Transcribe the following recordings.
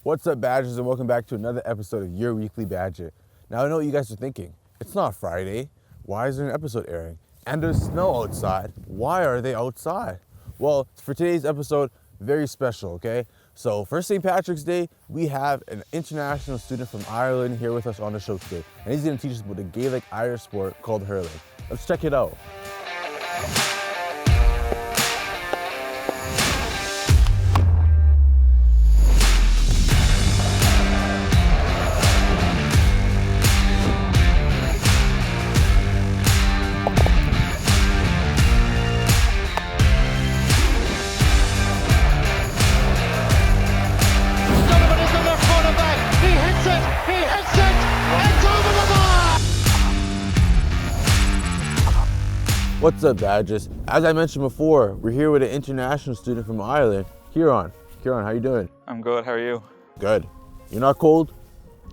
What's up, Badgers, and welcome back to another episode of Your Weekly Badger. Now, I know what you guys are thinking. It's not Friday. Why is there an episode airing? And there's snow outside. Why are they outside? Well, for today's episode, very special, okay? So, for St. Patrick's Day, we have an international student from Ireland here with us on the show today. And he's going to teach us about a Gaelic Irish sport called hurling. Let's check it out. What's up, Badgers? As I mentioned before, we're here with an international student from Ireland, Ciaran. Ciaran, how you doing? I'm good, how are you? Good. You're not cold?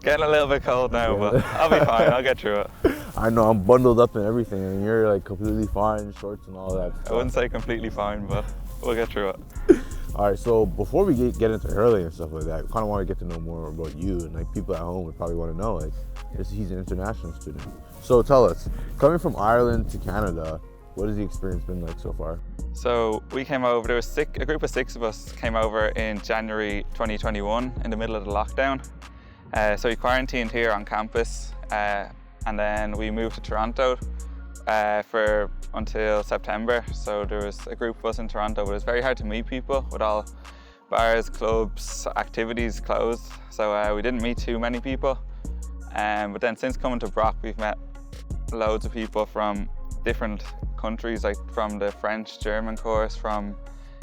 Getting a little bit cold now, but I'll be fine, I'll get through it. I know, I'm bundled up and everything, and you're like completely fine, shorts and all that stuff. I wouldn't say completely fine, but we'll get through it. All right, so before we get into hurling and stuff like that, I kind of want to get to know more about you, and like people at home would probably want to know, like, he's an international student. So tell us, coming from Ireland to Canada, what has the experience been like so far? So we came over, there was a group of 6 of us came over in January 2021 in the middle of the lockdown. So we quarantined here on campus and then we moved to Toronto until September. So there was a group of us in Toronto, but it was very hard to meet people with all bars, clubs, activities closed. So we didn't meet too many people. But then since coming to Brock, we've met loads of people from different countries, like from the French, German course, from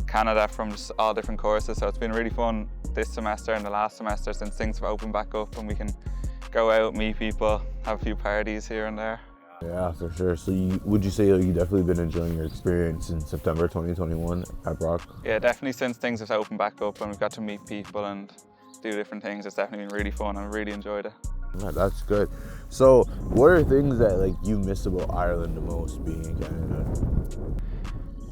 Canada, from just all different courses. So it's been really fun this semester and the last semester since things have opened back up and we can go out, meet people, have a few parties here and there. Yeah, for sure. So would you say you've definitely been enjoying your experience in September 2021 at Brock? Yeah, definitely since things have opened back up and we've got to meet people and do different things, it's definitely been really fun and I really enjoyed it. Yeah, that's good. So what are things that like you miss about Ireland the most being in Canada?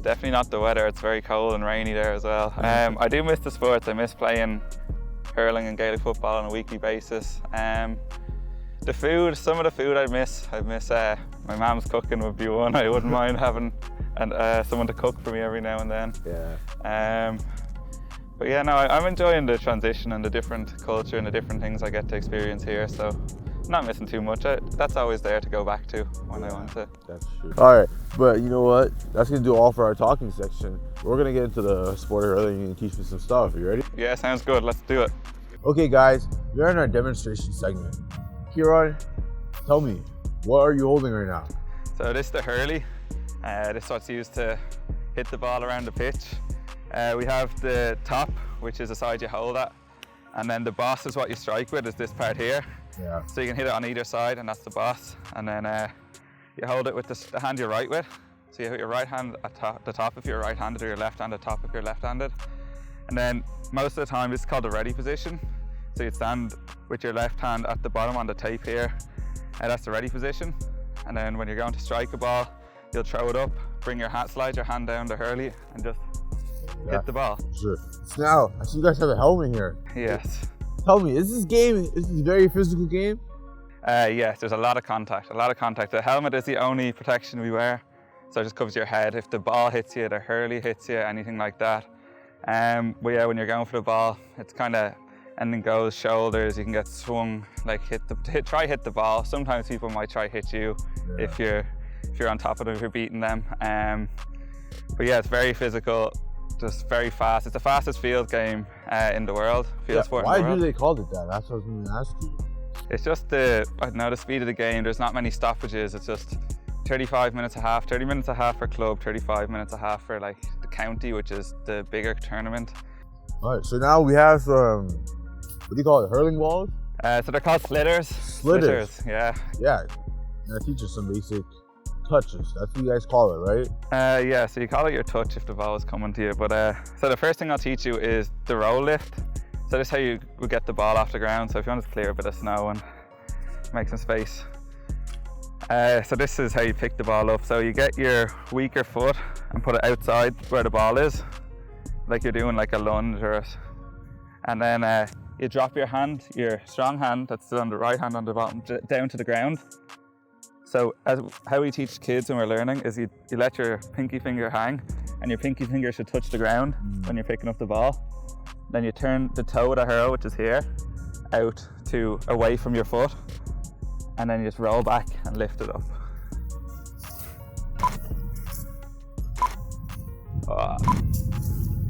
Definitely not the weather, it's very cold and rainy there as well. I do miss the sports, I miss playing hurling and Gaelic football on a weekly basis. The food, some of the food I miss my mum's cooking would be one. I wouldn't mind having someone to cook for me every now and then. Yeah. But yeah, no, I'm enjoying the transition and the different culture and the different things I get to experience here, so I'm not missing too much. That's always there to go back to when I want to. That's true. All right, but you know what? That's gonna do all for our talking section. We're gonna get into the sport of hurling and teach me some stuff. You ready? Yeah, sounds good. Let's do it. Okay, guys, we're in our demonstration segment. Ciaran, tell me, what are you holding right now? So this is the hurley. This is what's used to hit the ball around the pitch. We have the top, which is the side you hold at, and then the boss is what you strike with, is this part here. Yeah. So you can hit it on either side, and that's the boss. And then you hold it with the hand you're right with. So you hit your right hand at the top if you're right-handed, or your left hand at the top if you're left-handed. And then most of the time, this is called the ready position. So you'd stand with your left hand at the bottom on the tape here, and that's the ready position. And then when you're going to strike a ball, you'll throw it up, slide your hand down the hurley, and just hit the ball. Sure. So now, I see you guys have a helmet here. Yes. Tell me, is this a very physical game? Yes, there's a lot of contact. The helmet is the only protection we wear, so it just covers your head. If the ball hits you, the hurley hits you, anything like that. But yeah, when you're going for the ball, it's kind of anything goes, shoulders, you can get swung, like try hit the ball. Sometimes people might try hit you if you're on top of them, if you're beating them. But yeah, it's very physical. Just very fast. It's the fastest field game in the world. Sport why in the world. do they call it that? That's what I was going to ask you. It's just the speed of the game. There's not many stoppages. It's just 35 minutes a half, 30 minutes a half for club, 35 minutes a half for like the county, which is the bigger tournament. All right, so now we have what do you call it, hurling balls? So they're called slitters. Slitters, yeah. Yeah, that teaches some basic touches. That's what you guys call it, right? Yeah, so you call it your touch if the ball is coming to you. But so the first thing I'll teach you is the roll lift. So this is how you would get the ball off the ground. So if you want to clear a bit of snow and make some space. So this is how you pick the ball up. So you get your weaker foot and put it outside where the ball is, like you're doing like a lunge and then you drop your hand, your strong hand that's still on the right hand on the bottom, down to the ground. So how we teach kids when we're learning is you let your pinky finger hang, and your pinky finger should touch the ground when you're picking up the ball. Then you turn the toe of the hurl, which is here, out to away from your foot, and then you just roll back and lift it up.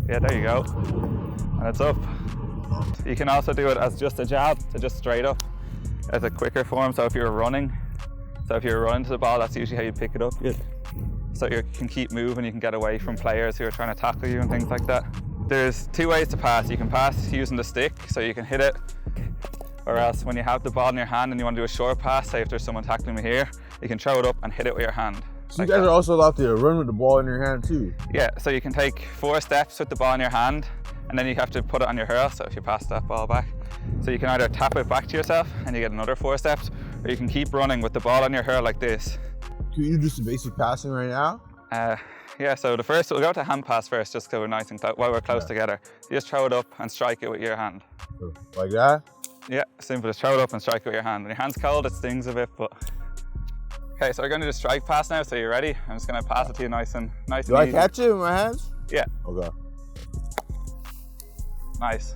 Yeah, there you go. And it's up. You can also do it as just a jab, so just straight up, as a quicker form. So if you're running to the ball, that's usually how you pick it up. Yeah. So you can keep moving, you can get away from players who are trying to tackle you and things like that. There's two ways to pass. You can pass using the stick, so you can hit it, or else when you have the ball in your hand and you want to do a short pass, say if there's someone tackling me here, you can throw it up and hit it with your hand. So you guys are also allowed to run with the ball in your hand too? Yeah, so you can take 4 steps with the ball in your hand, and then you have to put it on your hurl, so if you pass that ball back. So you can either tap it back to yourself and you get another 4 steps, or you can keep running with the ball on your hurl like this. Can you do some basic passing right now? Yeah, so we'll go to hand pass first, just so we're nice and while we're close together. You just throw it up and strike it with your hand. Like that? Yeah, simple, just throw it up and strike it with your hand. When your hand's cold, it stings a bit, but... Okay, so we're going to do strike pass now, so you're ready? I'm just going to pass it to you nice and easy. Do I catch it with my hands? Yeah. Okay. Nice.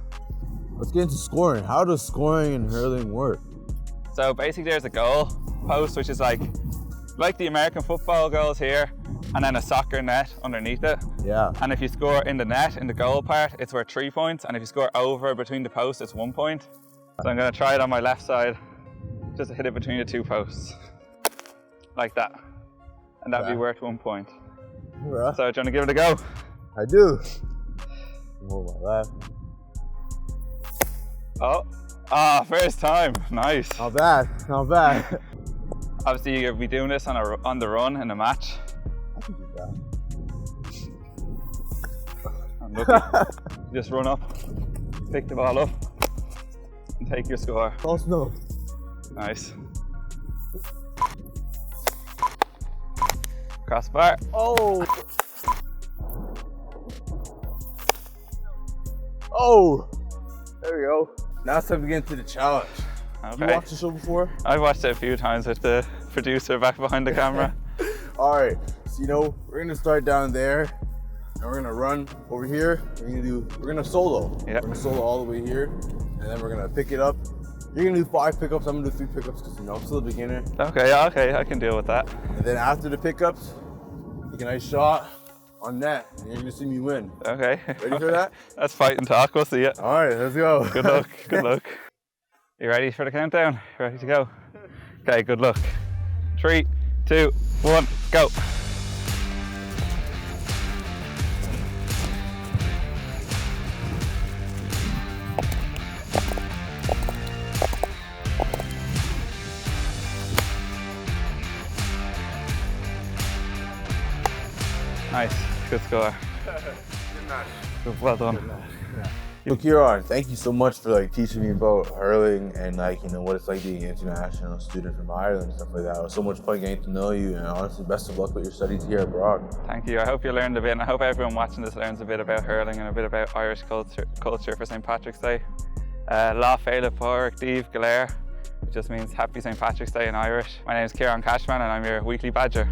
Let's get into scoring. How does scoring and hurling work? So basically there's a goal post, which is like the American football goals here, and then a soccer net underneath it. Yeah. And if you score in the net, in the goal part, it's worth 3 points, and if you score over between the posts, it's 1 point. So I'm going to try it on my left side, just to hit it between the 2 posts. Like that. And that'd be worth 1 point. Right. So do you want to give it a go? I do. Hold my left. First time. Nice. Not bad, not bad. Obviously you'll be doing this on the run in a match. I can do that. And look, just run up, pick the ball up, and take your score. Close enough. Nice. Crossbar. Oh! Oh! There we go. Now it's time to get into the challenge. Okay. You watched the show before? I've watched it a few times with the producer back behind the camera. All right, so we're gonna start down there, and we're gonna run over here. We're gonna solo. Yep. We're gonna solo all the way here, and then we're gonna pick it up. You're gonna do 5 pickups, I'm gonna do 3 pickups because I'm still a beginner. Okay, I can deal with that. And then after the pickups, take a nice shot on net, and you're gonna see me win. Okay. Ready for that? That's fight and talk, we'll see it. All right, let's go. Good luck, good luck. You ready for the countdown? Ready to go? Okay, good luck. 3, 2, 1, go. Nice, good score. Good match. Well done. So Ciaran, thank you so much for teaching me about hurling and what it's like being an international student from Ireland and stuff like that. It was so much fun getting to know you, and honestly, best of luck with your studies here abroad. Thank you. I hope you learned a bit, and I hope everyone watching this learns a bit about hurling and a bit about Irish culture for St. Patrick's Day. Lá Féile Brocktv Galéir, which just means Happy St. Patrick's Day in Irish. My name is Ciaran and I'm your weekly badger.